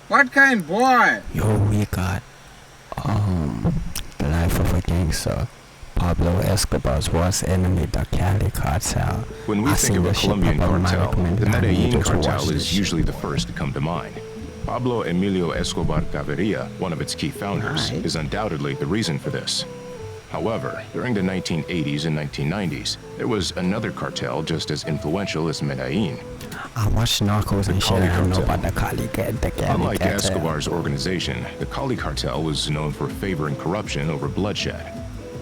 What kind, boy? Yo, we got the life of a gangster. Pablo Escobar's worst enemy, the Cali Cartel. When we I think seen of a this shit Colombian pop up in my cartel, the recommended. I need Medellin you to watch cartel this is shit. usually the first to come to mind. Pablo Emilio Escobar Gaviria, one of its key founders, Right. is undoubtedly the reason for this. However, during the 1980s and 1990s, there was another cartel just as influential as Medellin. I watch Narcos and shit. Cali I know Cartel. about the Cali Unlike Cartel. Escobar's organization, the Cali cartel was known for favoring corruption over bloodshed.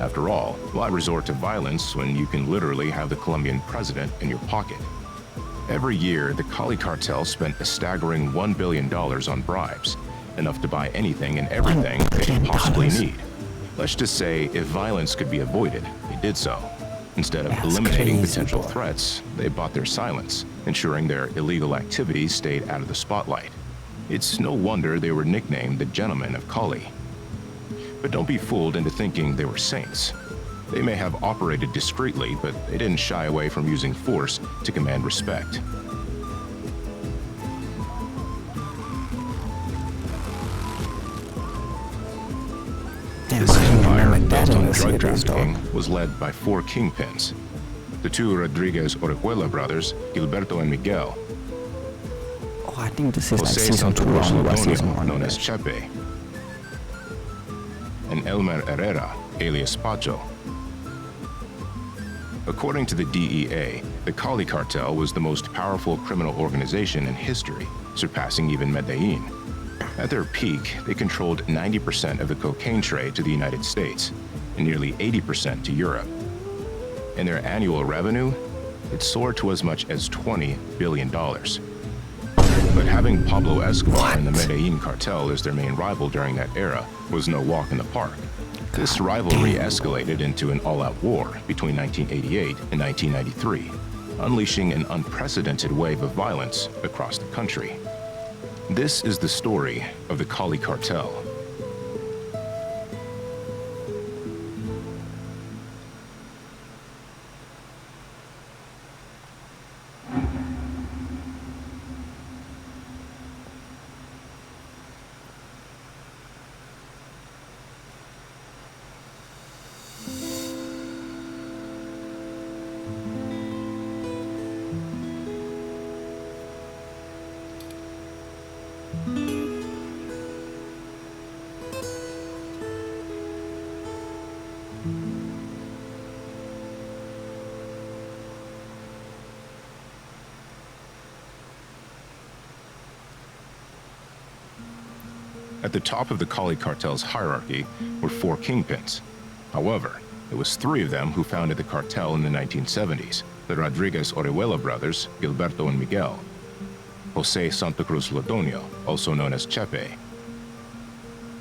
After all, why resort to violence when you can literally have the Colombian president in your pocket? Every year, the Cali cartel spent a staggering $1 billion on bribes, enough to buy anything and everything they could possibly need. Let's just say if violence could be avoided, they did so. Instead of That's eliminating crazy, potential boy. threats, they bought their silence, ensuring their illegal activities stayed out of the spotlight. It's no wonder they were nicknamed the Gentlemen of Cali. But don't be fooled into thinking they were saints. They may have operated discreetly, but they didn't shy away from using force to command respect. Damn, This I don't empire, remember that built in on the drug series, dog. trafficking, was led by four kingpins. The two Rodriguez Orejuela brothers, Gilberto and Miguel, Oh, I think this is like Jose season 2 Santos or season Lodonio, 1. known as Chepe, and Elmer Herrera, alias Pacho. According to the DEA, the Cali cartel was the most powerful criminal organization in history, surpassing even Medellin. At their peak, they controlled 90% of the cocaine trade to the United States and nearly 80% to Europe. And their annual revenue, it soared to as much as $20 billion. But having Pablo Escobar and the Medellin cartel as their main rival during that era was no walk in the park. This rivalry escalated into an all-out war between 1988 and 1993, unleashing an unprecedented wave of violence across the country. This is the story of the Cali cartel. At the top of the Cali cartel's hierarchy were four kingpins. However, it was three of them who founded the cartel in the 1970s, the Rodriguez Orejuela brothers, Gilberto and Miguel, Jose Santa Cruz Lodonio, also known as Chepe.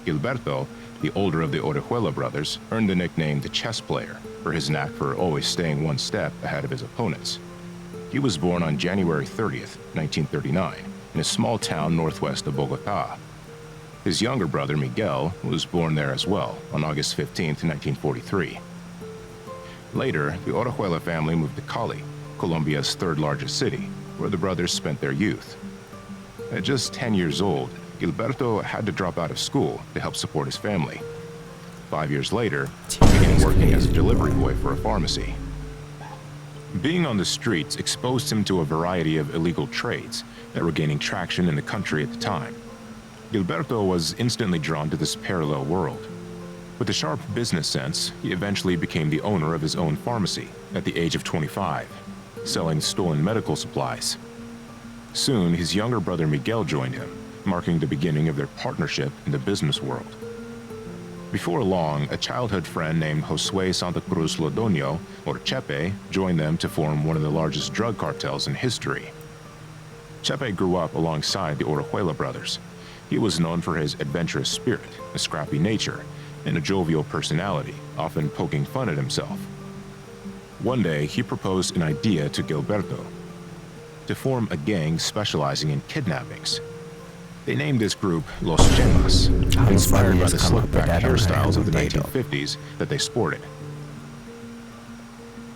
Gilberto, the older of the Orejuela brothers, earned the nickname the chess player for his knack for always staying one step ahead of his opponents. He was born on January 30th, 1939, in a small town northwest of Bogota. His younger brother, Miguel, was born there as well on August 15th, 1943. Later, the Orejuela family moved to Cali, Colombia's third largest city, where the brothers spent their youth. At just 10 years old, Gilberto had to drop out of school to help support his family. 5 years later, he began working as a delivery boy for a pharmacy. Being on the streets exposed him to a variety of illegal trades that were gaining traction in the country at the time. Gilberto was instantly drawn to this parallel world. With a sharp business sense, he eventually became the owner of his own pharmacy at the age of 25, selling stolen medical supplies. Soon, his younger brother Miguel joined him, marking the beginning of their partnership in the business world. Before long, a childhood friend named Josue Santa Cruz Lodonio, or Chepe, joined them to form one of the largest drug cartels in history. Chepe grew up alongside the Orejuela brothers. He was known for his adventurous spirit, a scrappy nature, and a jovial personality, often poking fun at himself. One day, he proposed an idea to Gilberto to form a gang specializing in kidnappings. They named this group Los Chemas, inspired by the slick-back hairstyles of the 1950s that they sported.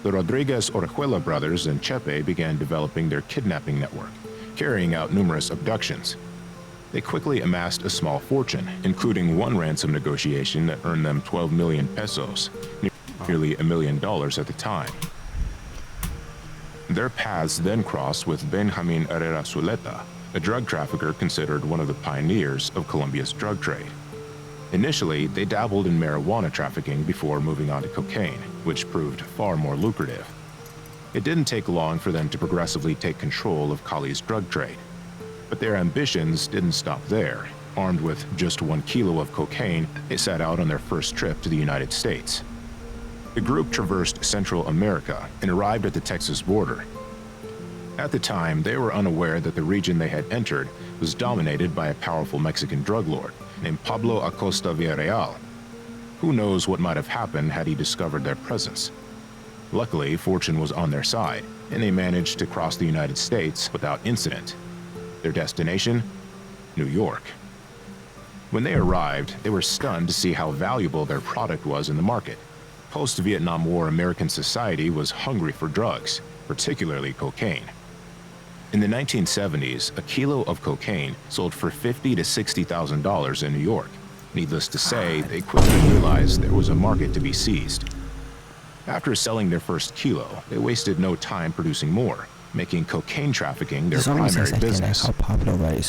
The Rodriguez Orejuela brothers and Chepe began developing their kidnapping network, carrying out numerous abductions. They quickly amassed a small fortune, including one ransom negotiation that earned them 12 million pesos, nearly $1 million at the time. Their paths then crossed with Benjamin Herrera Zuleta, a drug trafficker considered one of the pioneers of Colombia's drug trade. Initially, they dabbled in marijuana trafficking before moving on to cocaine, which proved far more lucrative. It didn't take long for them to progressively take control of Cali's drug trade. But their ambitions didn't stop there. Armed with just 1 kilo of cocaine, they set out on their first trip to the United States. The group traversed Central America and arrived at the Texas border. At the time, they were unaware that the region they had entered was dominated by a powerful Mexican drug lord named Pablo Acosta Villarreal. Who knows what might have happened had he discovered their presence. Luckily, fortune was on their side, and they managed to cross the United States without incident. Their destination? New York. When they arrived, they were stunned to see how valuable their product was in the market. Post-Vietnam War American society was hungry for drugs, particularly cocaine. In the 1970s, a kilo of cocaine sold for $50,000 to $60,000 in New York. Needless to say, they quickly realized there was a market to be seized. After selling their first kilo, they wasted no time producing more, making cocaine trafficking their primary business.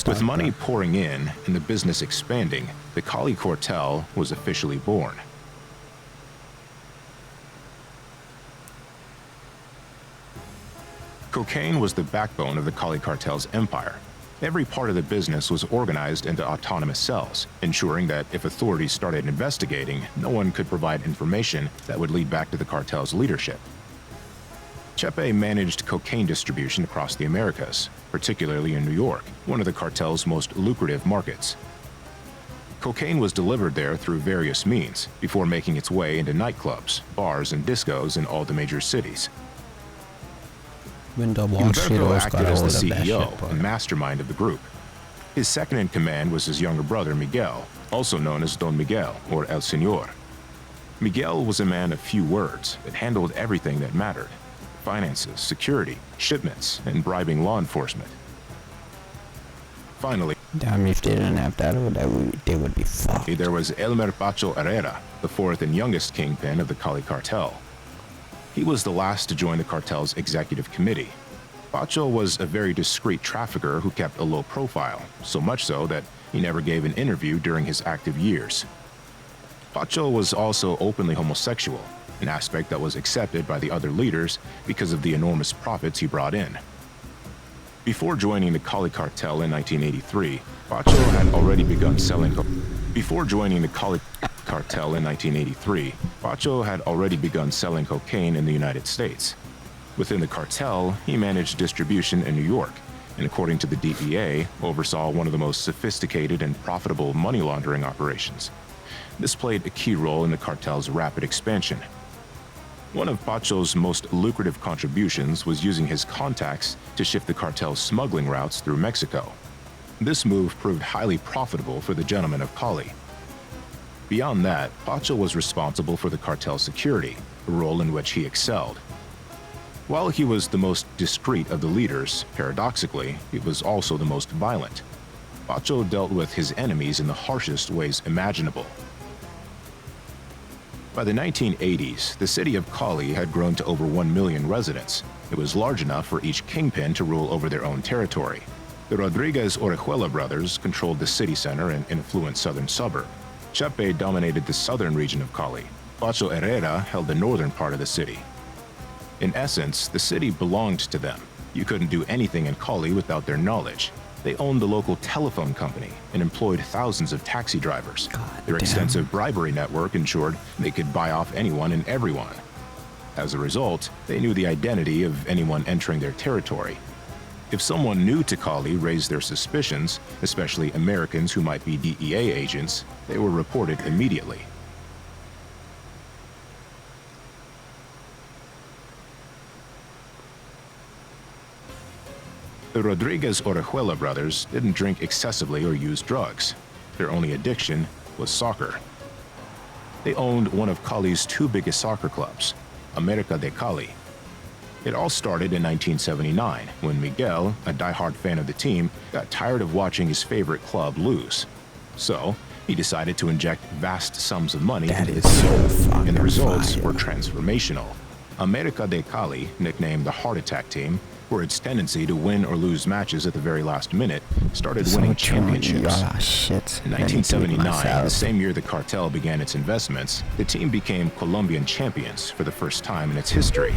With money pouring in and the business expanding, the Cali Cartel was officially born. Cocaine was the backbone of the Cali Cartel's empire. Every part of the business was organized into autonomous cells, ensuring that if authorities started investigating, no one could provide information that would lead back to the cartel's leadership. Chepe managed cocaine distribution across the Americas, particularly in New York, one of the cartel's most lucrative markets. Cocaine was delivered there through various means, before making its way into nightclubs, bars, and discos in all the major cities. Humberto acted as the CEO and mastermind of the group. His second-in-command was his younger brother Miguel, also known as Don Miguel, or El Señor. Miguel was a man of few words that handled everything that mattered: finances, security, shipments, and bribing law enforcement. Finally, damn, if they didn't have that, they would be fucked. There was Elmer Pacho Herrera, the fourth and youngest kingpin of the Cali Cartel. He was the last to join the cartel's executive committee. Pacho was a very discreet trafficker who kept a low profile, so much so that he never gave an interview during his active years. Pacho was also openly homosexual, an aspect that was accepted by the other leaders because of the enormous profits he brought in. Before joining the Cali Cartel in 1983, Pacho had already begun selling cocaine in the United States. Within the cartel, he managed distribution in New York, and according to the DEA, oversaw one of the most sophisticated and profitable money laundering operations. This played a key role in the cartel's rapid expansion. One of Pacho's most lucrative contributions was using his contacts to shift the cartel's smuggling routes through Mexico. This move proved highly profitable for the gentlemen of Cali. Beyond that, Pacho was responsible for the cartel's security, a role in which he excelled. While he was the most discreet of the leaders, paradoxically, he was also the most violent. Pacho dealt with his enemies in the harshest ways imaginable. By the 1980s, the city of Cali had grown to over 1 million residents. It was large enough for each kingpin to rule over their own territory. The Rodriguez-Orejuela brothers controlled the city center and influenced southern suburb. Chepe dominated the southern region of Cali. Pacho Herrera held the northern part of the city. In essence, the city belonged to them. You couldn't do anything in Cali without their knowledge. They owned the local telephone company and employed thousands of taxi drivers. Their extensive bribery network ensured they could buy off anyone and everyone. As a result, they knew the identity of anyone entering their territory. If someone new to Cali raised their suspicions, especially Americans who might be DEA agents, they were reported immediately. The Rodriguez-Orejuela brothers didn't drink excessively or use drugs. Their only addiction was soccer. They owned one of Cali's two biggest soccer clubs, América de Cali. It all started in 1979 when Miguel, a diehard fan of the team, got tired of watching his favorite club lose. So, he decided to inject vast sums of money into the team, and the results were transformational. América de Cali, nicknamed the Heart Attack Team, for its tendency to win or lose matches at the very last minute, started winning championships. In 1979, the same year the cartel began its investments, the team became Colombian champions for the first time in its history.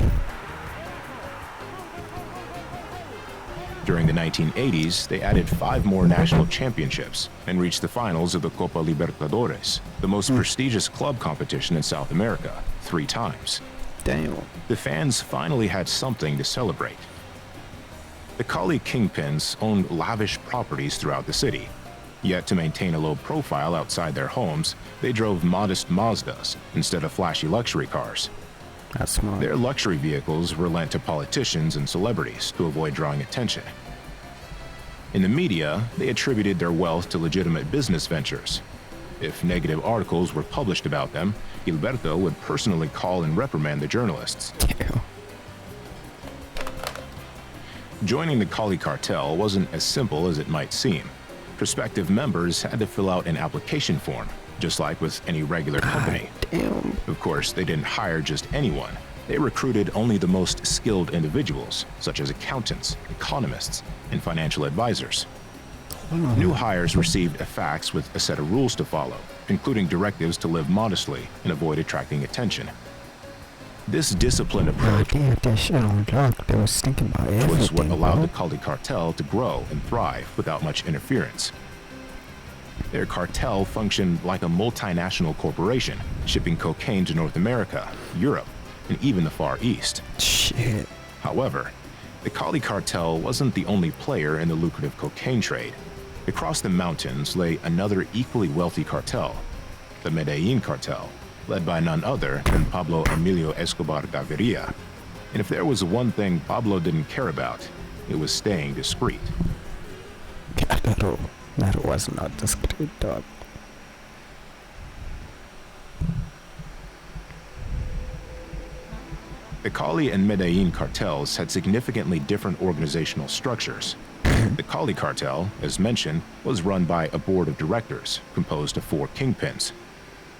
During the 1980s, they added 5 more national championships and reached the finals of the Copa Libertadores, the most prestigious club competition in South America, 3 times. Damn. The fans finally had something to celebrate. The Cali kingpins owned lavish properties throughout the city. Yet to maintain a low profile outside their homes, they drove modest Mazdas instead of flashy luxury cars. That's smart. Their luxury vehicles were lent to politicians and celebrities to avoid drawing attention. In the media, they attributed their wealth to legitimate business ventures. If negative articles were published about them, Gilberto would personally call and reprimand the journalists. Yeah. Joining the Cali cartel wasn't as simple as it might seem. Prospective members had to fill out an application form, just like with any regular company. Damn. Of course, they didn't hire just anyone. They recruited only the most skilled individuals, such as accountants, economists, and financial advisors. New hires received a fax with a set of rules to follow, including directives to live modestly and avoid attracting attention. This disciplined approach They had that shit on lock. They was thinking about everything. was what allowed bro. the Cali cartel to grow and thrive without much interference. Their cartel functioned like a multinational corporation, shipping cocaine to North America, Europe, and even the Far East. Shit. However, the Cali cartel wasn't the only player in the lucrative cocaine trade. Across the mountains lay another equally wealthy cartel, the Medellin cartel, led by none other than Pablo Emilio Escobar Gaviria. And if there was one thing Pablo didn't care about, it was staying discreet. That was not discreet, dog. The Cali and Medellin cartels had significantly different organizational structures. The Cali cartel, as mentioned, was run by a board of directors composed of 4 kingpins.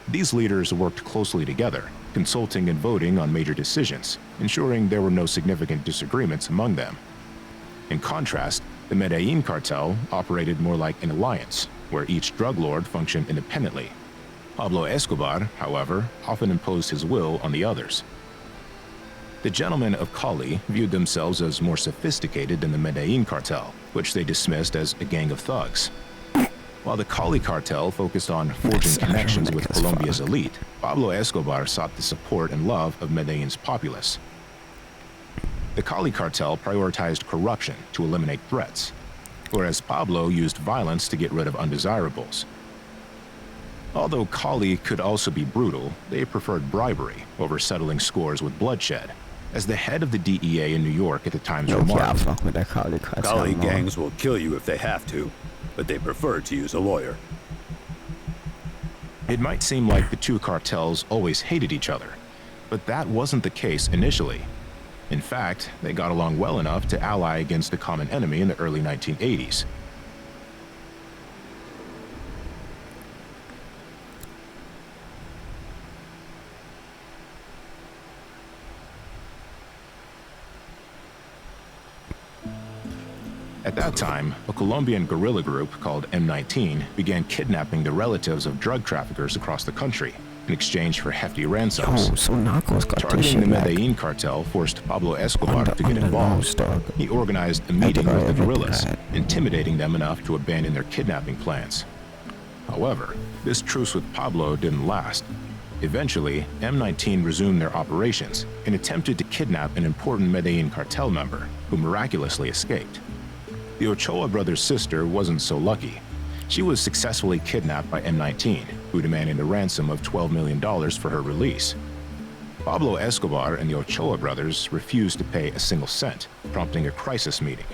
These leaders worked closely together, consulting and voting on major decisions, ensuring there were no significant disagreements among them. In contrast, the Medellin cartel operated more like an alliance, where each drug lord functioned independently. Pablo Escobar, however, often imposed his will on the others. The gentlemen of Cali viewed themselves as more sophisticated than the Medellin cartel, which they dismissed as a gang of thugs. While the Cali cartel focused on forging connections with Colombia's elite, Pablo Escobar sought the support and love of Medellin's populace. The Cali cartel prioritized corruption to eliminate threats, whereas Pablo used violence to get rid of undesirables. Although Cali could also be brutal, they preferred bribery over settling scores with bloodshed. As the head of the DEA in New York at the time's Yeah, I remarked, fuck with that Cali cartel. Cali more. gangs will kill you if they have to, but they prefer to use a lawyer. it might seem like the two cartels always hated each other, but that wasn't the case initially. In fact, they got along well enough to ally against a common enemy in the early 1980s. At that time, a Colombian guerrilla group called M19 began kidnapping the relatives of drug traffickers across the country in exchange for hefty ransoms. Oh, so Narcos got this Targeting shit the like Medellin cartel forced Pablo Escobar under to get the involved. nose, dog. He organized a meeting with the guerrillas, intimidating them enough to abandon their kidnapping plans. However, this truce with Pablo didn't last. Eventually, M19 resumed their operations and attempted to kidnap an important Medellin cartel member, who miraculously escaped. The Ochoa brothers' sister wasn't so lucky. She was successfully kidnapped by M19, who demanded a ransom of $12 million for her release. Pablo Escobar and the Ochoa brothers refused to pay a single cent, prompting a crisis meeting.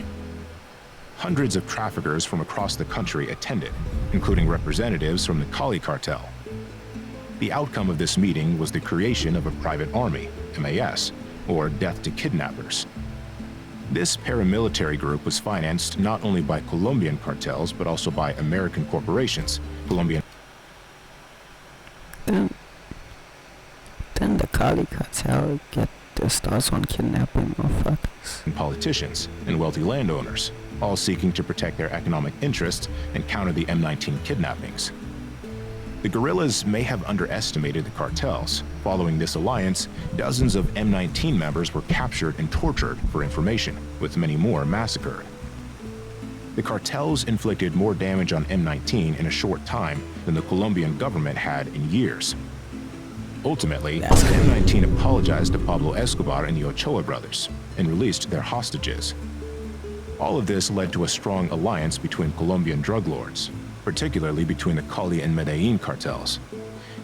Hundreds of traffickers from across the country attended, including representatives from the Cali cartel. The outcome of this meeting was the creation of a private army, MAS, or Death to Kidnappers. This paramilitary group was financed not only by Colombian cartels but also by American corporations, Colombian Then the Cali Cartel get their stars on kidnapping motherfuckers. politicians, and wealthy landowners, all seeking to protect their economic interests and counter the M19 kidnappings. The guerrillas may have underestimated the cartels. Following this alliance, dozens of M19 members were captured and tortured for information, with many more massacred. The cartels inflicted more damage on M19 in a short time than the Colombian government had in years. Ultimately, M19 apologized to Pablo Escobar and the Ochoa brothers and released their hostages. All of this led to a strong alliance between Colombian drug lords, particularly between the Cali and Medellin cartels.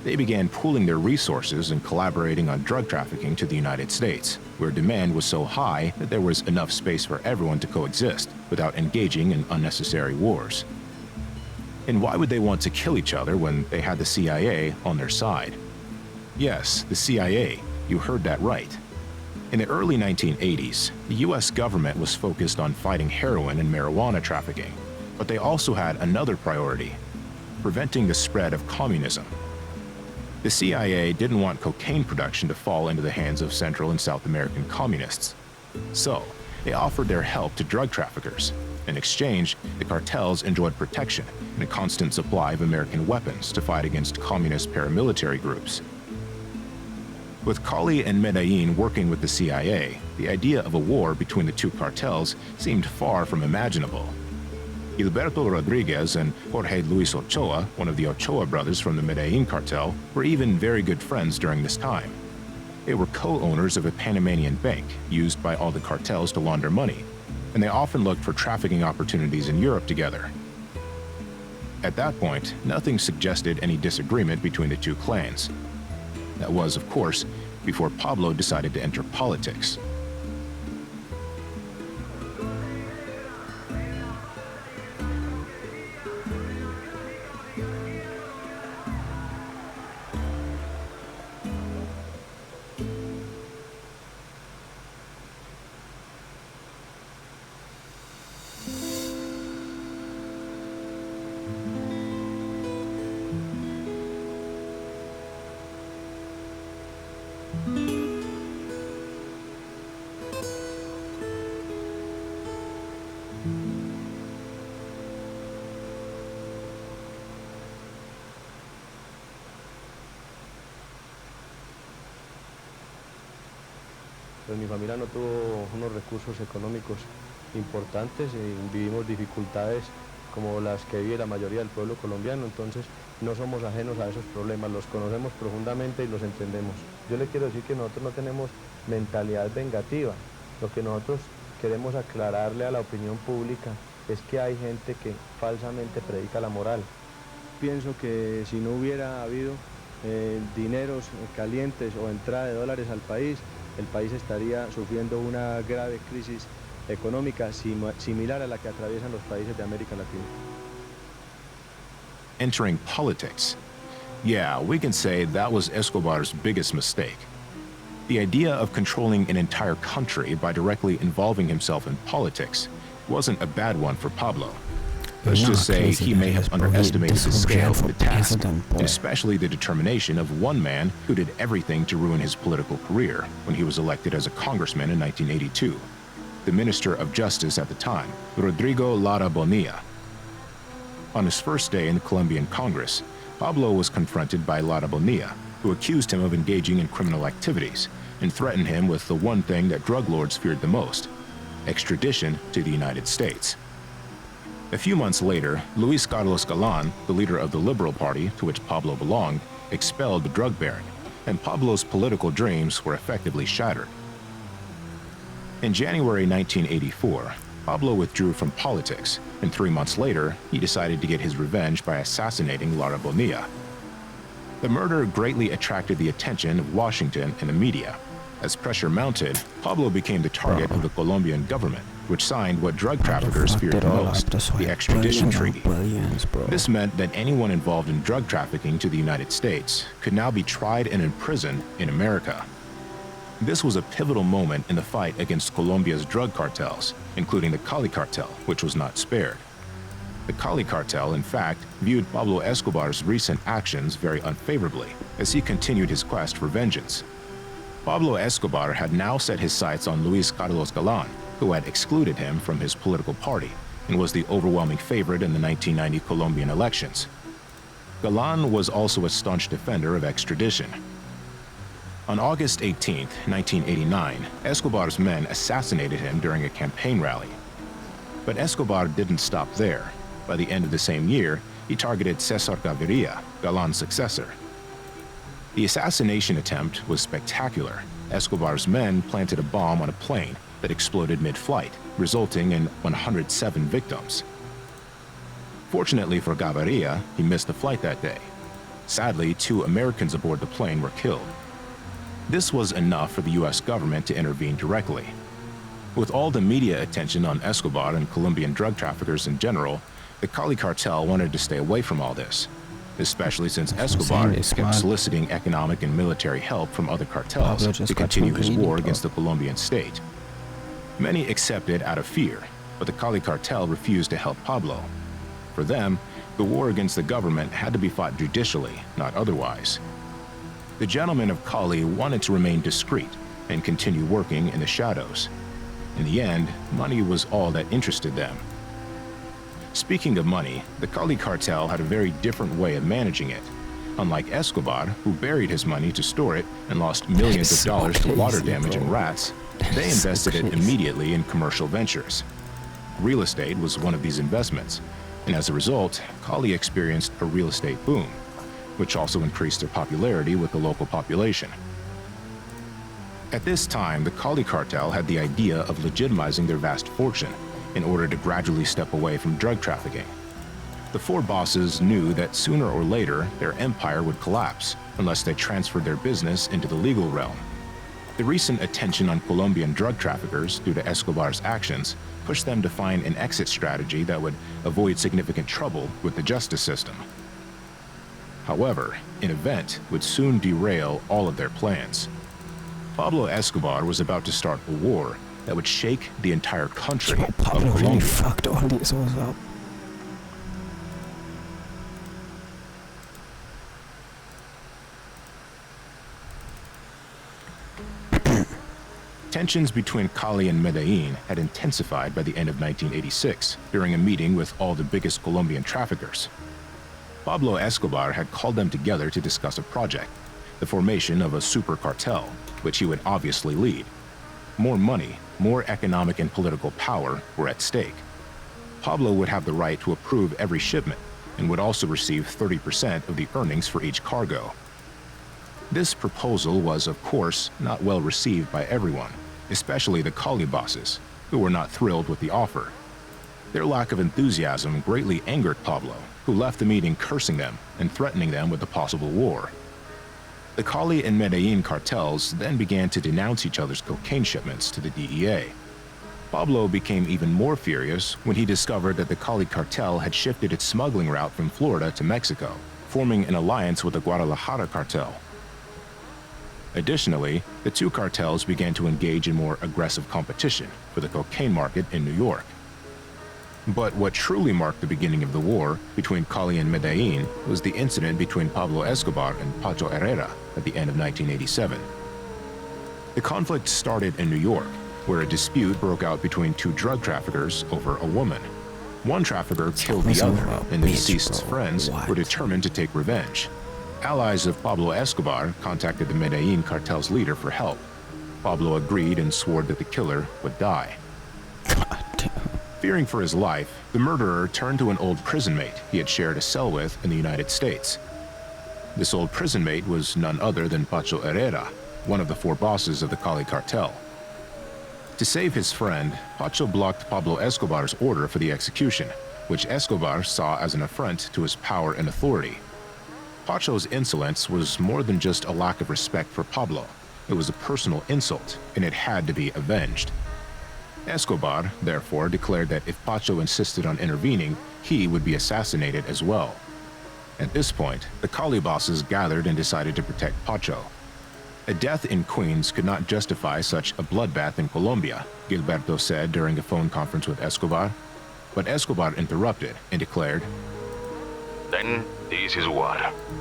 They began pooling their resources and collaborating on drug trafficking to the United States, where demand was so high that there was enough space for everyone to coexist without engaging in unnecessary wars. And why would they want to kill each other when they had the CIA on their side? Yes, the CIA, you heard that right. In the early 1980s, the US government was focused on fighting heroin and marijuana trafficking, but they also had another priority: preventing the spread of communism. The CIA didn't want cocaine production to fall into the hands of Central and South American communists. So, they offered their help to drug traffickers. In exchange, the cartels enjoyed protection and a constant supply of American weapons to fight against communist paramilitary groups. With Cali and Medellin working with the CIA, the idea of a war between the two cartels seemed far from imaginable. Gilberto Rodriguez and Jorge Luis Ochoa, one of the Ochoa brothers from the Medellin cartel, were even very good friends during this time. They were co-owners of a Panamanian bank used by all the cartels to launder money, and they often looked for trafficking opportunities in Europe together. At that point, nothing suggested any disagreement between the two clans. That was, of course, before Pablo decided to enter politics. Pues mi familia no tuvo unos recursos económicos importantes y vivimos dificultades como las que vive la mayoría del pueblo colombiano, entonces no somos ajenos a esos problemas, los conocemos profundamente y los entendemos. Yo le quiero decir que nosotros no tenemos mentalidad vengativa, lo que nosotros queremos aclararle a la opinión pública es que hay gente que falsamente predica la moral. Pienso que si no hubiera habido dineros calientes o entrada de dólares al país, el país estaría sufriendo una grave crisis económica similar a la que atraviesan los países de América Latina. Entering politics. Yeah, we can say that was Escobar's biggest mistake. The idea of controlling an entire country by directly involving himself in politics wasn't a bad one for Pablo. Let's just say he may have underestimated the scale of the task, and especially the determination of one man who did everything to ruin his political career when he was elected as a congressman in 1982, the Minister of Justice at the time, Rodrigo Lara Bonilla. On his first day in the Colombian Congress, Pablo was confronted by Lara Bonilla, who accused him of engaging in criminal activities and threatened him with the one thing that drug lords feared the most: extradition to the United States. A few months later, Luis Carlos Galán, the leader of the Liberal Party to which Pablo belonged, expelled the drug baron, and Pablo's political dreams were effectively shattered. In January 1984, Pablo withdrew from politics, and 3 months later, he decided to get his revenge by assassinating Lara Bonilla. The murder greatly attracted the attention of Washington and the media. As pressure mounted, Pablo became the target of the Colombian government, which signed what drug traffickers feared the most, the extradition treaty. This meant that anyone involved in drug trafficking to the United States could now be tried and imprisoned in America. This was a pivotal moment in the fight against Colombia's drug cartels, including the Cali cartel, which was not spared. The Cali cartel, in fact, viewed Pablo Escobar's recent actions very unfavorably as he continued his quest for vengeance. Pablo Escobar had now set his sights on Luis Carlos Galan, who had excluded him from his political party and was the overwhelming favorite in the 1990 Colombian elections. Galan was also a staunch defender of extradition. On August 18, 1989, Escobar's men assassinated him during a campaign rally. But Escobar didn't stop there. By the end of the same year, he targeted Cesar Gaviria, Galan's successor. The assassination attempt was spectacular. Escobar's men planted a bomb on a plane that exploded mid-flight, resulting in 107 victims. Fortunately for Gaviria, he missed the flight that day. Sadly, 2 Americans aboard the plane were killed. This was enough for the U.S. government to intervene directly. With all the media attention on Escobar and Colombian drug traffickers in general, the Cali cartel wanted to stay away from all this, especially since Escobar kept soliciting economic and military help from other cartels to continue his war against the Colombian state. Many accepted out of fear, but the Cali cartel refused to help Pablo. For them, the war against the government had to be fought judicially, not otherwise. The gentlemen of Cali wanted to remain discreet and continue working in the shadows. In the end, money was all that interested them. Speaking of money, the Cali cartel had a very different way of managing it. Unlike Escobar, who buried his money to store it and lost millions of dollars to water damage and rats, they invested it immediately in commercial ventures. Real estate was one of these investments, and as a result, Cali experienced a real estate boom, which also increased their popularity with the local population. At this time, the Cali cartel had the idea of legitimizing their vast fortune in order to gradually step away from drug trafficking. The 4 bosses knew that sooner or later their empire would collapse unless they transferred their business into the legal realm. The recent attention on Colombian drug traffickers due to Escobar's actions pushed them to find an exit strategy that would avoid significant trouble with the justice system. However, an event would soon derail all of their plans. Pablo Escobar was about to start a war that would shake the entire country of Pablo really Colombia. fucked all these ones up. Tensions between Cali and Medellin had intensified by the end of 1986 during a meeting with all the biggest Colombian traffickers. Pablo Escobar had called them together to discuss a project, the formation of a super cartel, which he would obviously lead. More money, more economic and political power were at stake. Pablo would have the right to approve every shipment and would also receive 30% of the earnings for each cargo. This proposal was, of course, not well received by everyone, especially the Cali bosses, who were not thrilled with the offer. Their lack of enthusiasm greatly angered Pablo, who left the meeting cursing them and threatening them with a possible war. The Cali and Medellin cartels then began to denounce each other's cocaine shipments to the DEA. Pablo became even more furious when he discovered that the Cali cartel had shifted its smuggling route from Florida to Mexico, forming an alliance with the Guadalajara cartel. Additionally, the 2 cartels began to engage in more aggressive competition for the cocaine market in New York. But what truly marked the beginning of the war between Cali and Medellin was the incident between Pablo Escobar and Pacho Herrera at the end of 1987. The conflict started in New York, where a dispute broke out between 2 drug traffickers over a woman. One trafficker killed the other, and the deceased's friends were determined to take revenge. Allies of Pablo Escobar contacted the Medellin cartel's leader for help. Pablo agreed and swore that the killer would die. Fearing for his life, the murderer turned to an old prison mate he had shared a cell with in the United States. This old prison mate was none other than Pacho Herrera, one of the 4 bosses of the Cali cartel. To save his friend, Pacho blocked Pablo Escobar's order for the execution, which Escobar saw as an affront to his power and authority. Pacho's insolence was more than just a lack of respect for Pablo. It was a personal insult, and it had to be avenged. Escobar, therefore, declared that if Pacho insisted on intervening, he would be assassinated as well. At this point, the Cali bosses gathered and decided to protect Pacho. A death in Queens could not justify such a bloodbath in Colombia, Gilberto said during a phone conference with Escobar. But Escobar interrupted and declared, "Then this is war,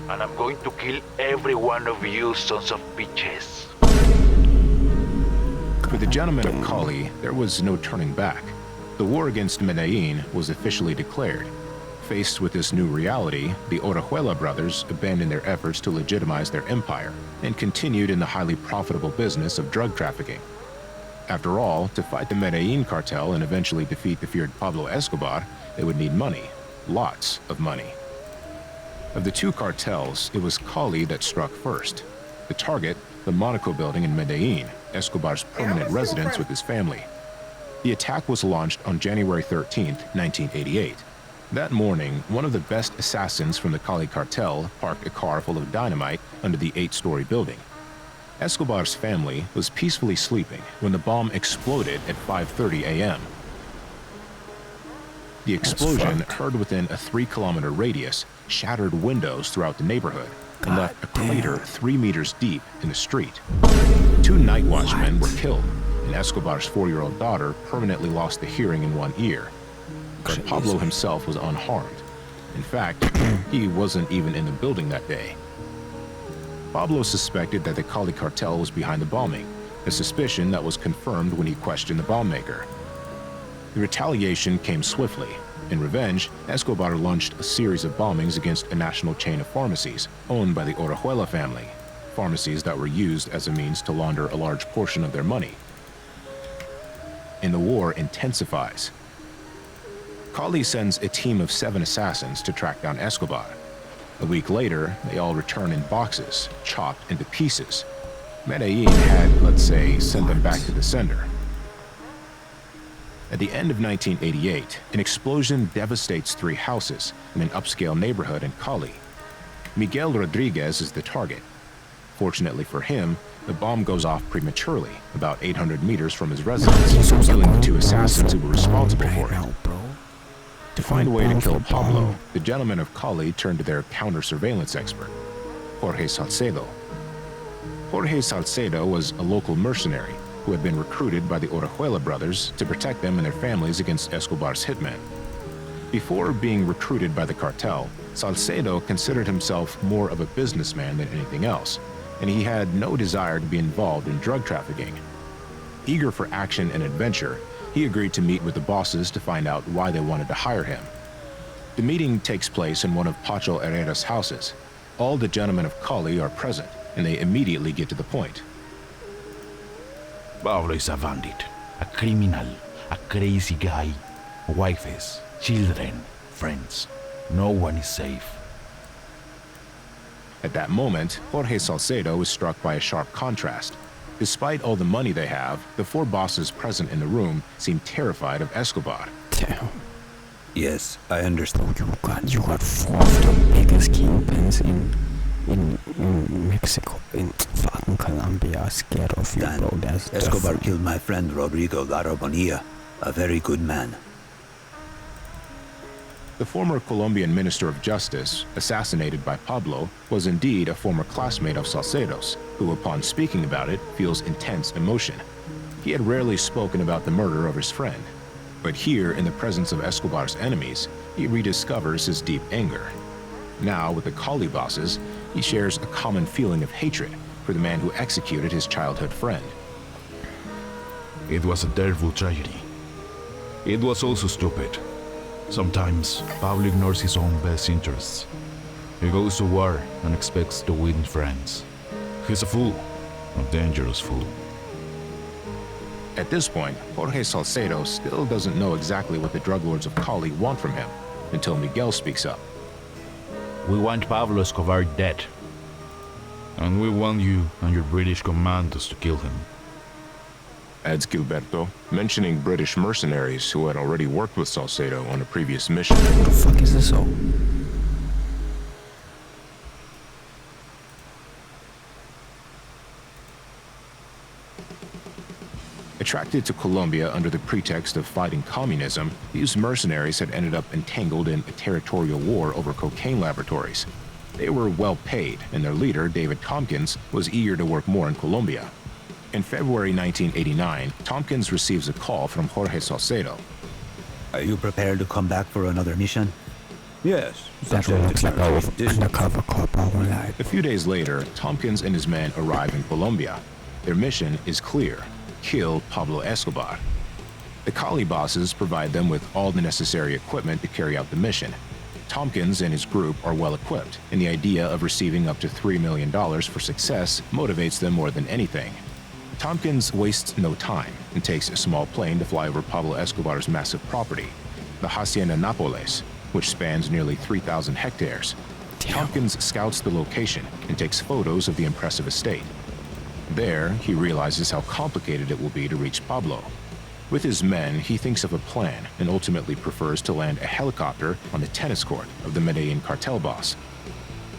and I'm going to kill every one of you sons of bitches." For the gentleman of Cali, there was no turning back. The war against Medellin was officially declared. Faced with this new reality, the Orejuela brothers abandoned their efforts to legitimize their empire and continued in the highly profitable business of drug trafficking. After all, to fight the Medellin cartel and eventually defeat the feared Pablo Escobar, they would need money. Lots of money. Of the two cartels, it was Cali that struck first. The target, the Monaco building in Medellin, Escobar's permanent residence with his family. The attack was launched on January 13, 1988. That morning, one of the best assassins from the Cali cartel parked a car full of dynamite under the 8-story building. Escobar's family was peacefully sleeping when the bomb exploded at 5:30 a.m. The explosion, heard within a 3-kilometer radius, shattered windows throughout the neighborhood and left a crater 3 meters deep in the street. 2 night watchmen were killed, and Escobar's 4-year-old daughter permanently lost the hearing in one ear. But Pablo himself was unharmed. In fact, he wasn't even in the building that day. Pablo suspected that the Cali cartel was behind the bombing, a suspicion that was confirmed when he questioned the bomb maker. The retaliation came swiftly. In revenge, Escobar launched a series of bombings against a national chain of pharmacies owned by the Orejuela family, pharmacies that were used as a means to launder a large portion of their money. And the war intensifies. Cali sends a team of 7 assassins to track down Escobar. A week later, they all return in boxes, chopped into pieces. Medellin had, let's say, sent them back to the sender. At the end of 1988, an explosion devastates 3 houses in an upscale neighborhood in Cali. Miguel Rodriguez is the target. Fortunately for him, the bomb goes off prematurely, about 800 meters from his residence, killing the 2 assassins who were responsible for it. To find a way to kill Pablo, the gentlemen of Cali turned to their counter-surveillance expert, Jorge Salcedo. Jorge Salcedo was a local mercenary who had been recruited by the Orejuela brothers to protect them and their families against Escobar's hitmen. Before being recruited by the cartel, Salcedo considered himself more of a businessman than anything else, and he had no desire to be involved in drug trafficking. Eager for action and adventure, he agreed to meet with the bosses to find out why they wanted to hire him. The meeting takes place in one of Pacho Herrera's houses. All the gentlemen of Cali are present, and they immediately get to the point. Pablo is a bandit, a criminal, a crazy guy. Wives, children, friends. No one is safe. At that moment, Jorge Salcedo was struck by a sharp contrast. Despite all the money they have, the 4 bosses present in the room seem terrified of Escobar. Damn. Yes, I understand. You got 4 of the biggest kingpins in Mexico, in fucking Colombia, scared of you, Dan, bro. That's Escobar different. killed my friend Rodrigo Lara Bonilla, a very good man. The former Colombian Minister of Justice, assassinated by Pablo, was indeed a former classmate of Salcedo's, who, upon speaking about it, feels intense emotion. He had rarely spoken about the murder of his friend, but here, in the presence of Escobar's enemies, he rediscovers his deep anger. Now, with the Cali bosses, he shares a common feeling of hatred for the man who executed his childhood friend. It was a terrible tragedy. It was also stupid. Sometimes, Pablo ignores his own best interests. He goes to war and expects to win friends. He's a fool, a dangerous fool. At this point, Jorge Salcedo still doesn't know exactly what the drug lords of Cali want from him, until Miguel speaks up. We want Pablo Escobar dead. And we want you and your British commandos to kill him. Adds Gilberto, mentioning British mercenaries who had already worked with Salcedo on a previous mission. What the fuck is this all? Attracted to Colombia under the pretext of fighting communism, these mercenaries had ended up entangled in a territorial war over cocaine laboratories. They were well paid, and their leader, David Tompkins, was eager to work more in Colombia. In February 1989, Tompkins receives a call from Jorge Salcedo. Are you prepared to come back for another mission? Yes. That one looks like our undercover cop our life. A few days later, Tompkins and his men arrive in Colombia. Their mission is clear: kill Pablo Escobar. The Cali bosses provide them with all the necessary equipment to carry out the mission. Tompkins and his group are well equipped, and the idea of receiving up to $3 million for success motivates them more than anything. Tompkins wastes no time and takes a small plane to fly over Pablo Escobar's massive property, the Hacienda Nápoles, which spans nearly 3,000 hectares. Tompkins scouts the location and takes photos of the impressive estate. There, he realizes how complicated it will be to reach Pablo. With his men, he thinks of a plan and ultimately prefers to land a helicopter on the tennis court of the Medellin cartel boss.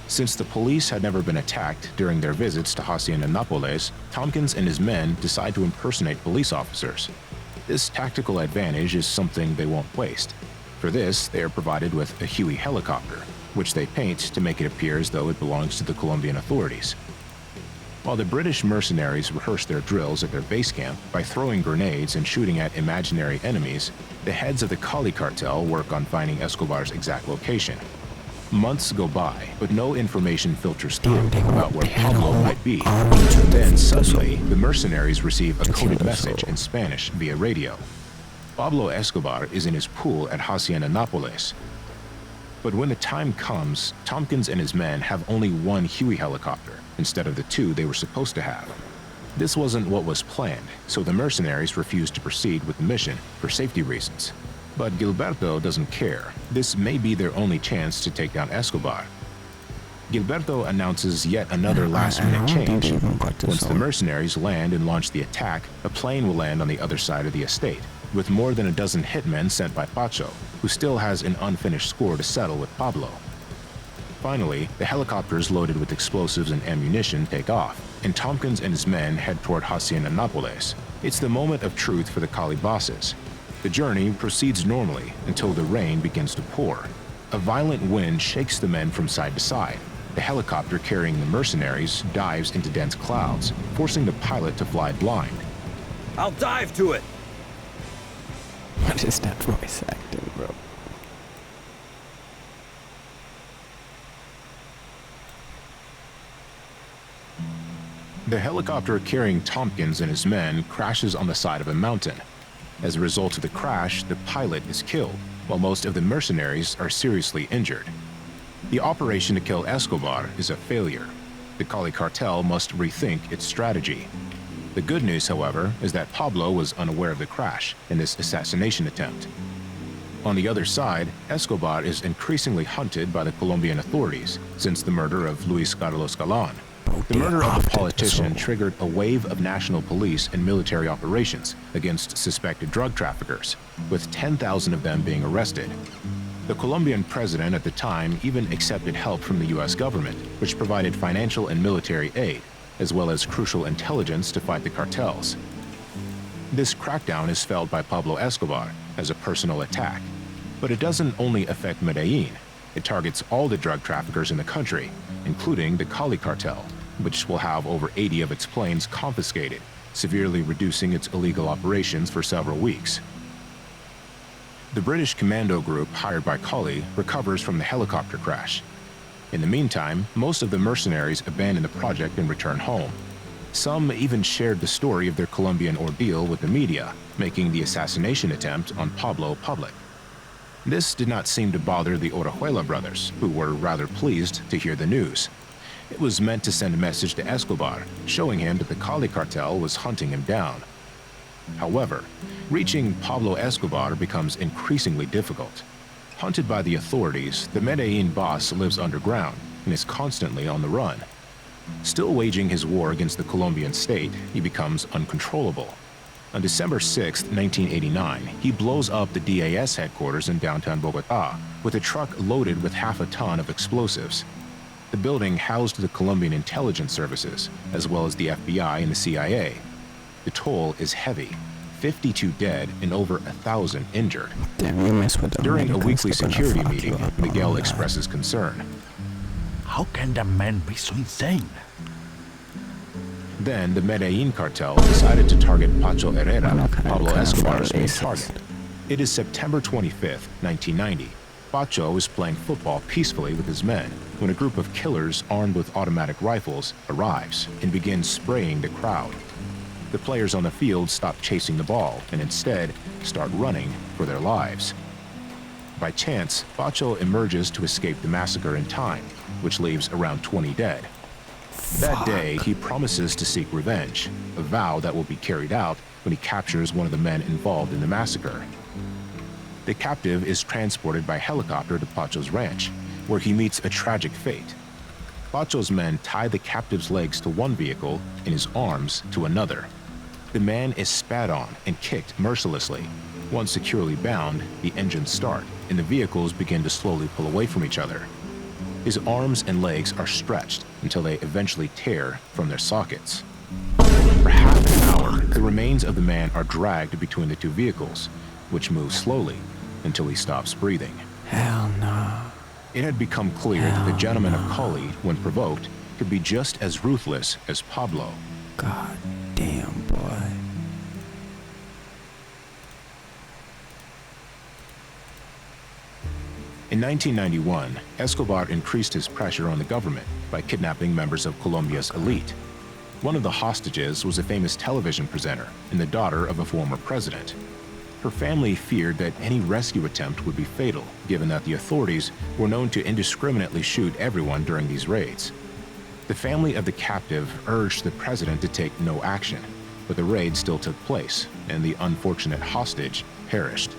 Since the police had never been attacked during their visits to Hacienda Nápoles, Tompkins and his men decide to impersonate police officers. This tactical advantage is something they won't waste. For this, they are provided with a Huey helicopter, which they paint to make it appear as though it belongs to the Colombian authorities. While the British mercenaries rehearse their drills at their base camp by throwing grenades and shooting at imaginary enemies, the heads of the Cali cartel work on finding Escobar's exact location. Months go by, but no information filters through about where Pablo might be. Then, suddenly, the mercenaries receive a coded message in Spanish via radio. Pablo Escobar is in his pool at Hacienda Nápoles. But when the time comes, Tompkins and his men have only one Huey helicopter instead of the two they were supposed to have. This wasn't what was planned, so the mercenaries refused to proceed with the mission for safety reasons. But Gilberto doesn't care. This may be their only chance to take down Escobar. Gilberto announces yet another last-minute change. Once the mercenaries land and launch the attack, a plane will land on the other side of the estate, with more than a dozen hitmen sent by Pacho, who still has an unfinished score to settle with Pablo. Finally, the helicopters loaded with explosives and ammunition take off, and Tompkins and his men head toward Hacienda Nápoles. It's the moment of truth for the Cali bosses. The journey proceeds normally until the rain begins to pour. A violent wind shakes the men from side to side. The helicopter carrying the mercenaries dives into dense clouds, forcing the pilot to fly blind. I'll dive to it! What is that voice acting, bro? The helicopter carrying Tompkins and his men crashes on the side of a mountain. As a result of the crash, the pilot is killed, while most of the mercenaries are seriously injured. The operation to kill Escobar is a failure. The Cali cartel must rethink its strategy. The good news, however, is that Pablo was unaware of the crash in this assassination attempt. On the other side, Escobar is increasingly hunted by the Colombian authorities since the murder of Luis Carlos Galán. The murder of the politician triggered a wave of national police and military operations against suspected drug traffickers, with 10,000 of them being arrested. The Colombian president at the time even accepted help from the U.S. government, which provided financial and military aid, as well as crucial intelligence to fight the cartels. This crackdown is felt by Pablo Escobar as a personal attack, but it doesn't only affect Medellin. It targets all the drug traffickers in the country, including the Cali cartel, which will have over 80 of its planes confiscated, severely reducing its illegal operations for several weeks. The British commando group hired by Cali recovers from the helicopter crash. In the meantime, most of the mercenaries abandon the project and return home. Some even shared the story of their Colombian ordeal with the media, making the assassination attempt on Pablo public. This did not seem to bother the Orejuela brothers, who were rather pleased to hear the news. It was meant to send a message to Escobar, showing him that the Cali cartel was hunting him down. However, reaching Pablo Escobar becomes increasingly difficult. Hunted by the authorities, the Medellin boss lives underground and is constantly on the run. Still waging his war against the Colombian state, he becomes uncontrollable. On December 6, 1989, he blows up the DAS headquarters in downtown Bogotá with a truck loaded with half a ton of explosives. The building housed the Colombian intelligence services, as well as the FBI and the CIA. The toll is heavy: 52 dead and over 1,000 injured. Damn, you mess with them. During a weekly security meeting, Miguel expresses concern. How can that man be so insane? Then the Medellin cartel decided to target Pacho Herrera, Pablo Escobar's main target. It is September 25th, 1990. Pacho is playing football peacefully with his men when a group of killers armed with automatic rifles arrives and begins spraying the crowd. The players on the field stop chasing the ball and instead start running for their lives. By chance, Pacho emerges to escape the massacre in time, which leaves around 20 dead. That day, he promises to seek revenge, a vow that will be carried out when he captures one of the men involved in the massacre. The captive is transported by helicopter to Pacho's ranch, where he meets a tragic fate. Pacho's men tie the captive's legs to one vehicle and his arms to another. The man is spat on and kicked mercilessly. Once securely bound, the engines start, and the vehicles begin to slowly pull away from each other. His arms and legs are stretched until they eventually tear from their sockets. For half an hour, the remains of the man are dragged between the two vehicles, which move slowly until he stops breathing. Hell no. It had become clear that the gentleman of Cali, when provoked, could be just as ruthless as Pablo. God damn, boy. In 1991, Escobar increased his pressure on the government by kidnapping members of Colombia's elite. One of the hostages was a famous television presenter and the daughter of a former president. Her family feared that any rescue attempt would be fatal, given that the authorities were known to indiscriminately shoot everyone during these raids. The family of the captive urged the president to take no action, but the raid still took place, and the unfortunate hostage perished.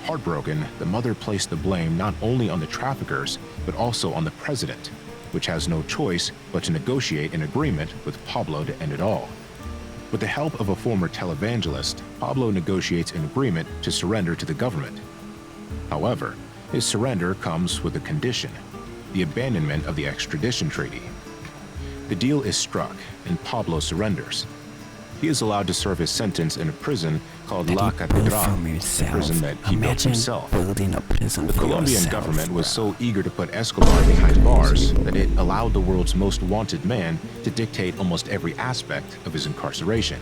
Heartbroken, the mother placed the blame not only on the traffickers, but also on the president, which has no choice but to negotiate an agreement with Pablo to end it all. With the help of a former televangelist, Pablo negotiates an agreement to surrender to the government. However, his surrender comes with a condition: the abandonment of the extradition treaty. The deal is struck, and Pablo surrenders. He is allowed to serve his sentence in a prison called La Catedral, a prison that he built himself. The Colombian government was so eager to put Escobar behind bars that it allowed the world's most wanted man to dictate almost every aspect of his incarceration.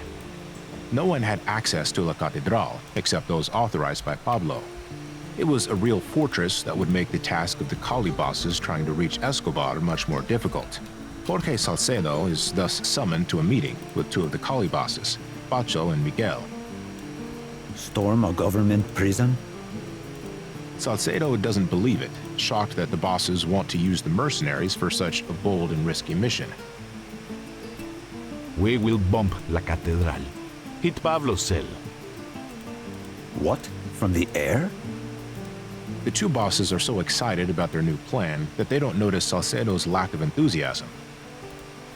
No one had access to La Catedral except those authorized by Pablo. It was a real fortress that would make the task of the Cali bosses trying to reach Escobar much more difficult. Jorge Salcedo is thus summoned to a meeting with two of the Cali bosses, Pacho and Miguel. Storm a government prison? Salcedo doesn't believe it, shocked that the bosses want to use the mercenaries for such a bold and risky mission. We will bomb La Catedral. Hit Pablo's cell. What? From the air? The two bosses are so excited about their new plan that they don't notice Salcedo's lack of enthusiasm.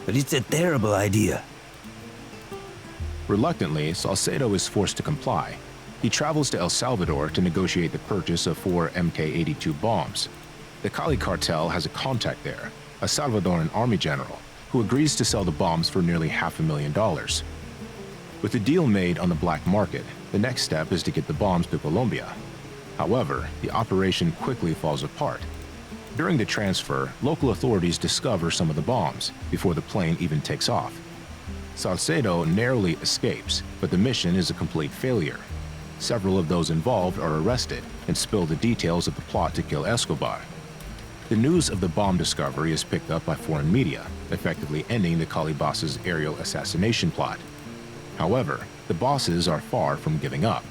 But it's a terrible idea. Reluctantly, Salcedo is forced to comply. He travels to El Salvador to negotiate the purchase of 4 Mk-82 bombs. The Cali cartel has a contact there, a Salvadoran army general, who agrees to sell the bombs for nearly $500,000. With the deal made on the black market, the next step is to get the bombs to Colombia. However, the operation quickly falls apart. During the transfer, local authorities discover some of the bombs before the plane even takes off. Salcedo narrowly escapes, but the mission is a complete failure. Several of those involved are arrested and spill the details of the plot to kill Escobar. The news of the bomb discovery is picked up by foreign media, effectively ending the Cali bosses' aerial assassination plot. However, the bosses are far from giving up.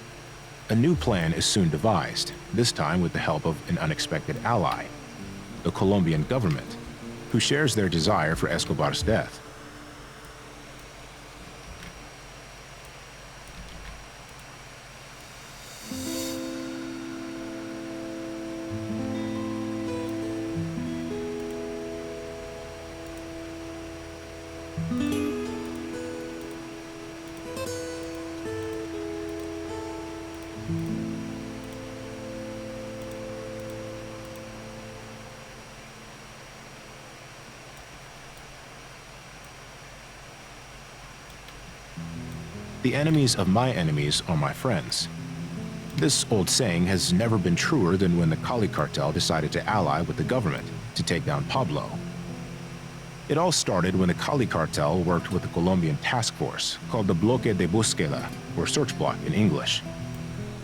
A new plan is soon devised, this time with the help of an unexpected ally, the Colombian government, who shares their desire for Escobar's death. The enemies of my enemies are my friends. This old saying has never been truer than when the Cali cartel decided to ally with the government. to take down Pablo. It all started when the Cali Cartel worked with the Colombian task force called the Bloque de Búsqueda, or Search Block in English.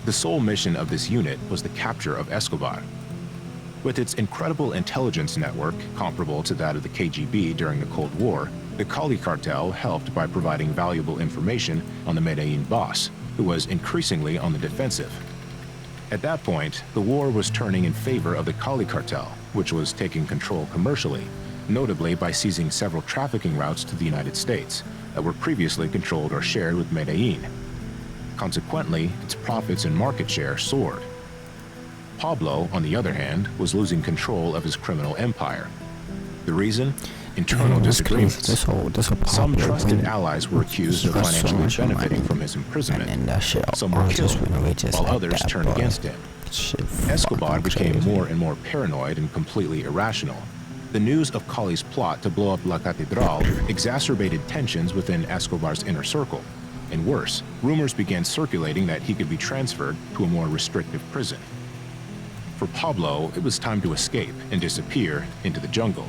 The sole mission of this unit was the capture of Escobar. With its incredible intelligence network, comparable to that of the KGB during the Cold War, the Cali Cartel helped by providing valuable information on the Medellin boss, who was increasingly on the defensive. At that point, the war was turning in favor of the Cali Cartel, which was taking control commercially, notably by seizing several trafficking routes to the United States that were previously controlled or shared with Medellin. Consequently, its profits and market share soared. Pablo, on the other hand, was losing control of his criminal empire. The reason? Internal disagreements. Some trusted allies were accused of financially benefiting from his imprisonment. Some were killed, while others turned against him. Escobar became more and more paranoid and completely irrational. The news of Cali's plot to blow up La Catedral exacerbated tensions within Escobar's inner circle. And worse, rumors began circulating that he could be transferred to a more restrictive prison. For Pablo, it was time to escape and disappear into the jungle.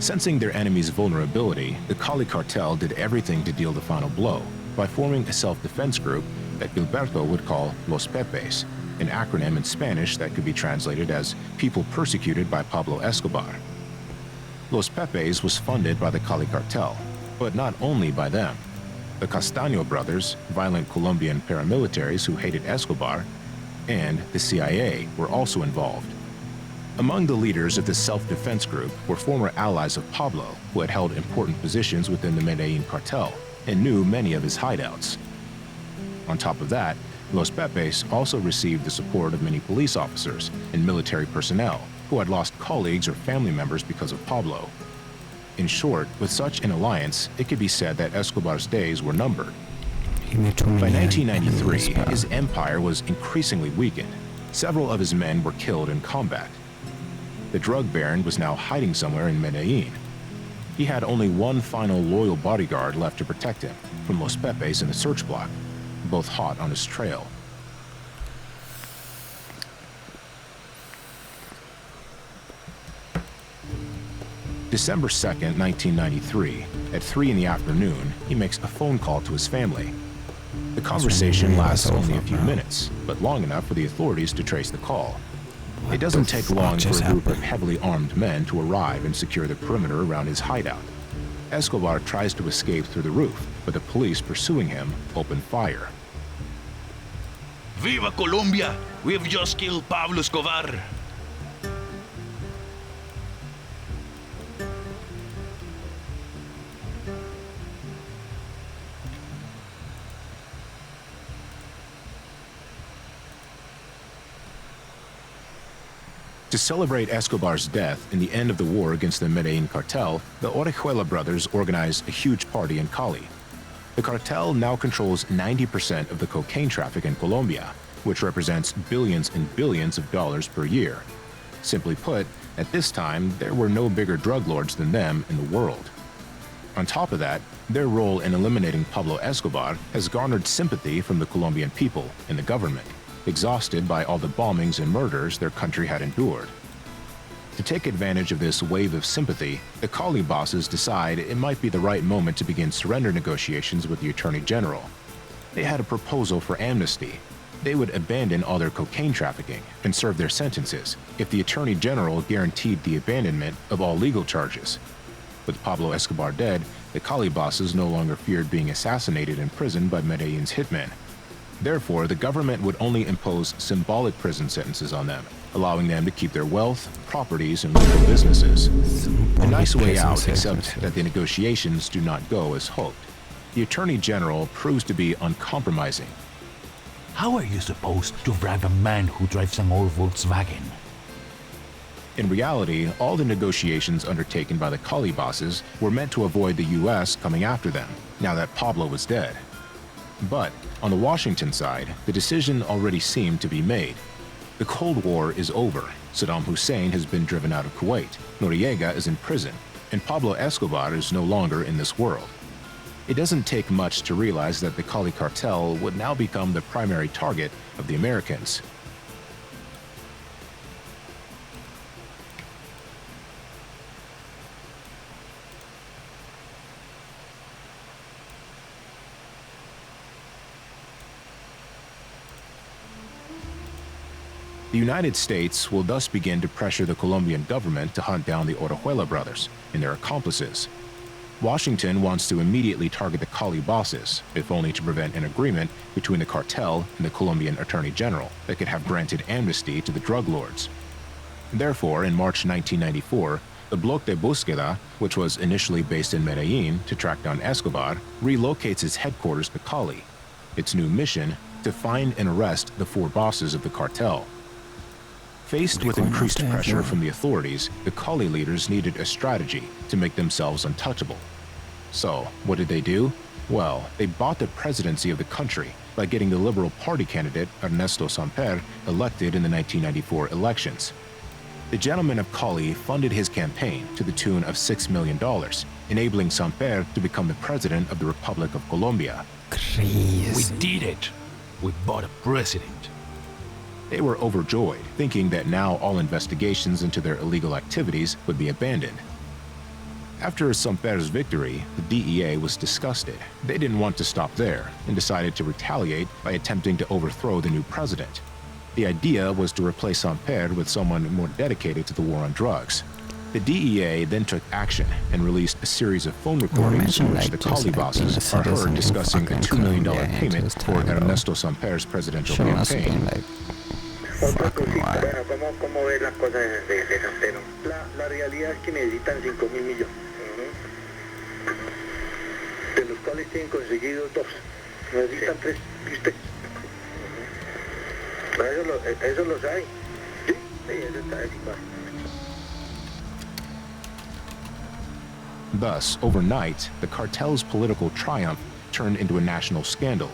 Sensing their enemy's vulnerability, the Cali Cartel did everything to deal the final blow by forming a self-defense group that Gilberto would call Los Pepes, an acronym in Spanish that could be translated as People Persecuted by Pablo Escobar. Los Pepes was funded by the Cali Cartel, but not only by them. The Castaño brothers, violent Colombian paramilitaries who hated Escobar, and the CIA were also involved. Among the leaders of this self-defense group were former allies of Pablo who had held important positions within the Medellin cartel and knew many of his hideouts. On top of that, Los Pepes also received the support of many police officers and military personnel who had lost colleagues or family members because of Pablo. In short, with such an alliance, it could be said that Escobar's days were numbered. By 1993, his empire was increasingly weakened. Several of his men were killed in combat. The drug baron was now hiding somewhere in Medellin. He had only one final loyal bodyguard left to protect him from Los Pepes in the search block, both hot on his trail. December 2nd, 1993, at 3 in the afternoon, he makes a phone call to his family. The conversation lasts only a few minutes, but long enough for the authorities to trace the call. It doesn't take long for a group of heavily armed men to arrive and secure the perimeter around his hideout. Escobar tries to escape through the roof, but the police pursuing him open fire. Viva Colombia! We have just killed Pablo Escobar! To celebrate Escobar's death and the end of the war against the Medellin cartel, the Orejuela brothers organized a huge party in Cali. The cartel now controls 90% of the cocaine traffic in Colombia, which represents billions and billions of dollars per year. Simply put, at this time, there were no bigger drug lords than them in the world. On top of that, their role in eliminating Pablo Escobar has garnered sympathy from the Colombian people and the government, exhausted by all the bombings and murders their country had endured. To take advantage of this wave of sympathy, the Cali bosses decide it might be the right moment to begin surrender negotiations with the Attorney General. They had a proposal for amnesty. They would abandon all their cocaine trafficking and serve their sentences if the Attorney General guaranteed the abandonment of all legal charges. With Pablo Escobar dead, the Cali bosses no longer feared being assassinated in prison by Medellin's hitmen. Therefore, the government would only impose symbolic prison sentences on them, allowing them to keep their wealth, properties, and legal businesses. A nice way out, except that the negotiations do not go as hoped. The Attorney General proves to be uncompromising. How are you supposed to bribe a man who drives an old Volkswagen? In reality, all the negotiations undertaken by the Cali bosses were meant to avoid the U.S. coming after them, now that Pablo was dead. But, on the Washington side, the decision already seemed to be made. The Cold War is over. Saddam Hussein has been driven out of Kuwait, Noriega is in prison, and Pablo Escobar is no longer in this world. It doesn't take much to realize that the Cali cartel would now become the primary target of the Americans. The United States will thus begin to pressure the Colombian government to hunt down the Orejuela brothers and their accomplices. Washington wants to immediately target the Cali bosses, if only to prevent an agreement between the cartel and the Colombian Attorney General that could have granted amnesty to the drug lords. Therefore, in March 1994, the Bloc de Búsqueda, which was initially based in Medellin to track down Escobar, relocates its headquarters to Cali. Its new mission, to find and arrest the 4 bosses of the cartel. Faced with increased pressure from the authorities, the Cali leaders needed a strategy to make themselves untouchable. So, what did they do? Well, they bought the presidency of the country by getting the Liberal Party candidate Ernesto Samper elected in the 1994 elections. The gentleman of Cali funded his campaign to the tune of $6 million, enabling Samper to become the president of the Republic of Colombia. Crazy. We did it. We bought a president. They were overjoyed, thinking that now all investigations into their illegal activities would be abandoned. After Samper's victory, the DEA was disgusted. They didn't want to stop there and decided to retaliate by attempting to overthrow the new president. The idea was to replace Samper with someone more dedicated to the war on drugs. The DEA then took action and released a series of phone recordings in which the Cali bosses are heard discussing a $2 million payment for Ernesto Samper's presidential campaign. Otra cosita, bueno, ¿cómo ves las cosas de San Pedro? La realidad es que necesitan 5.000 millones, de los cuales tienen conseguido 2. Necesitan 3, ¿viste? Eso lo sabe. Sí, eso está averiguado. Thus, overnight, the cartel's political triumph turned into a national scandal.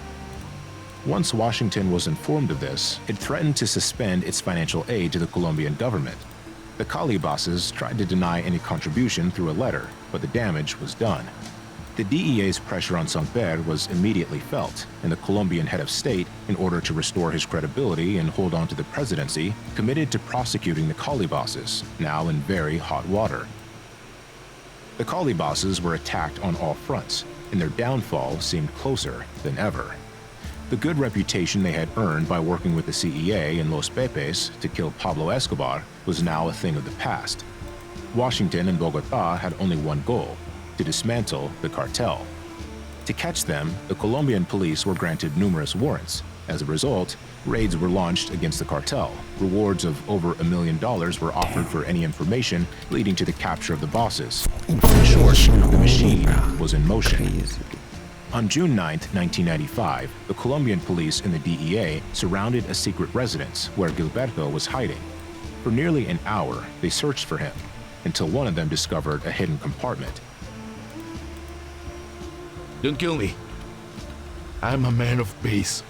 Once Washington was informed of this, it threatened to suspend its financial aid to the Colombian government. The Cali bosses tried to deny any contribution through a letter, but the damage was done. The DEA's pressure on Samper was immediately felt, and the Colombian head of state, in order to restore his credibility and hold on to the presidency, committed to prosecuting the Cali bosses, now in very hot water. The Cali bosses were attacked on all fronts, and their downfall seemed closer than ever. The good reputation they had earned by working with the CEA and Los Pepes to kill Pablo Escobar was now a thing of the past. Washington and Bogotá had only one goal: to dismantle the cartel. To catch them, the Colombian police were granted numerous warrants. As a result, raids were launched against the cartel. Rewards of over $1 million were offered for any information leading to the capture of the bosses. In short, the machine was in motion. On June 9, 1995, the Colombian police and the DEA surrounded a secret residence where Gilberto was hiding. For nearly an hour, they searched for him, until one of them discovered a hidden compartment. Don't kill me. I'm a man of peace.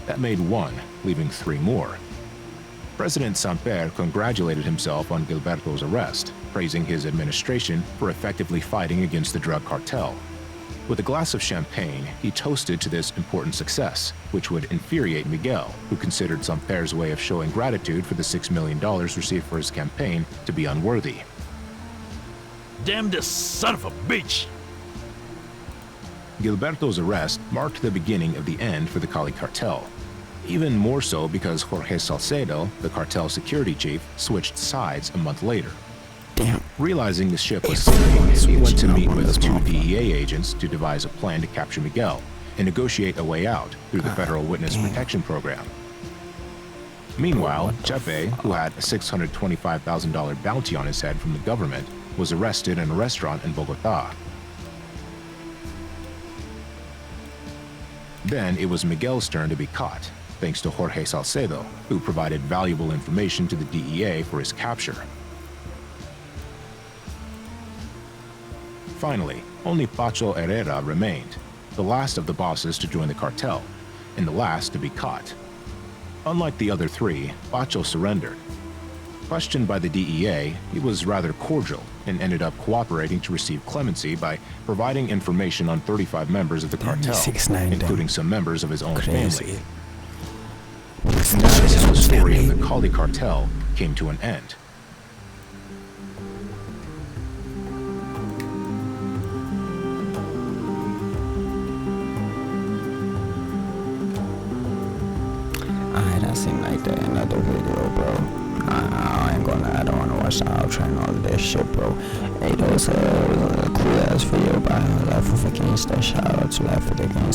That made one, leaving 3 more. President Samper congratulated himself on Gilberto's arrest, praising his administration for effectively fighting against the drug cartel. With a glass of champagne, he toasted to this important success, which would infuriate Miguel, who considered Samper's way of showing gratitude for the $6 million received for his campaign to be unworthy. Damn the son of a bitch! Gilberto's arrest marked the beginning of the end for the Cali cartel. Even more so because Jorge Salcedo, the cartel security chief, switched sides a month later. Damn. Realizing the ship was sinking, he went to meet with 2 DEA agents to devise a plan to capture Miguel and negotiate a way out through the Federal Witness Protection Program. Meanwhile, Chepe, who had a $625,000 bounty on his head from the government, was arrested in a restaurant in Bogotá. Then it was Miguel's turn to be caught, thanks to Jorge Salcedo, who provided valuable information to the DEA for his capture. Finally, only Pacho Herrera remained, the last of the bosses to join the cartel, and the last to be caught. Unlike the other 3, Pacho surrendered. Questioned by the DEA, he was rather cordial and ended up cooperating to receive clemency by providing information on 35 members of the cartel, including some members of his own family. And that is how the story of the Cali cartel came to an end. Ah, era gonna seem like the end of the video, bro. I don't wanna watch the outro and all this shit, bro. Hey, that was a cool ass video by Life of a Gangster. Shout out to Life of the Gangster.